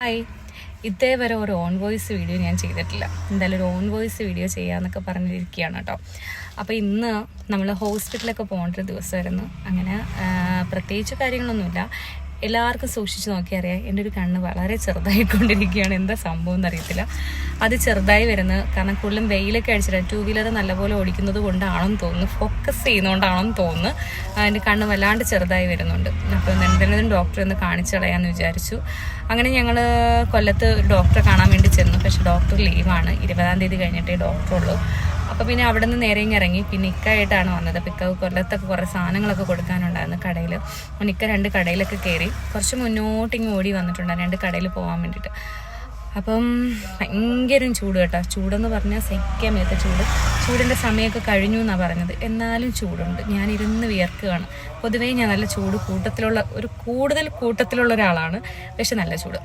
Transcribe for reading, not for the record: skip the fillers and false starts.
Hi, ഇതേവരെ ഒരു on voice video ഞാൻ ചെയ്തിട്ടില്ല. എന്തായാലും ഒരു ഓൺ വോയിസ് വീഡിയോ ചെയ്യാമെന്നൊക്കെ പറഞ്ഞിരിക്കുകയാണ് കേട്ടോ. അപ്പോൾ ഇന്ന് നമ്മൾ ഹോസ്പിറ്റലൊക്കെ പോകേണ്ട ഒരു ദിവസമായിരുന്നു. അങ്ങനെ പ്രത്യേകിച്ച് കാര്യങ്ങളൊന്നുമില്ല. എല്ലാവർക്കും സൂക്ഷിച്ച് നോക്കിയാൽ അറിയാം, എൻ്റെ ഒരു കണ്ണ് വളരെ ചെറുതായിക്കൊണ്ടിരിക്കുകയാണ്. എന്താ സംഭവം എന്നറിയത്തില്ല. അത് ചെറുതായി വരുന്നത് കാരണം കൂടുതലും വെയിലൊക്കെ അടിച്ചിട്ട് 2 വീലർ നല്ലപോലെ ഓടിക്കുന്നത് കൊണ്ടാണെന്ന് തോന്നുന്നു, ഫോക്കസ് ചെയ്യുന്നതുകൊണ്ടാണെന്ന് തോന്നുന്നു. എൻ്റെ കണ്ണ് വല്ലാണ്ട് ചെറുതായി വരുന്നുണ്ട്. അപ്പോൾ എന്തെങ്കിലും ഡോക്ടറെ ഒന്ന് കാണിച്ചു കളയാമെന്ന് വിചാരിച്ചു. അങ്ങനെ ഞങ്ങൾ കൊല്ലത്ത് ഒരു ഡോക്ടറെ കാണാൻ വേണ്ടി ചെന്നു. പക്ഷേ ഡോക്ടർ ലീവാണ്. 20-ാം തീയതി കഴിഞ്ഞിട്ടേ ഡോക്ടറുള്ളൂ. അപ്പോൾ പിന്നെ അവിടെ നിന്ന് നേരെ ഇറങ്ങി. പിന്നെ ഇക്കായിട്ടാണ് വന്നത്. അപ്പോൾ ഇക്ക കൊല്ലത്തൊക്കെ കുറേ സാധനങ്ങളൊക്കെ കൊടുക്കാനുണ്ടായിരുന്നു കടയിൽ. ഇക്ക 2 കടയിലൊക്കെ കയറി കുറച്ച് മുന്നോട്ടിങ്ങ് ഓടി വന്നിട്ടുണ്ട് 2 കടയിൽ പോകാൻ വേണ്ടിയിട്ട്. അപ്പം ഭയങ്കര ചൂട് കേട്ടോ. ചൂടെന്ന് പറഞ്ഞാൽ സഹിക്കാൻ മേത്ത ചൂടിൻ്റെ സമയമൊക്കെ കഴിഞ്ഞു എന്നാണ് പറഞ്ഞത്. എന്നാലും ചൂടുണ്ട്. ഞാനിരുന്ന് വിയർക്കുകയാണ്. പൊതുവേ ഞാൻ നല്ല ചൂട് കൂടുതൽ കൂട്ടത്തിലുള്ള ഒരാളാണ്. പക്ഷെ നല്ല ചൂട്.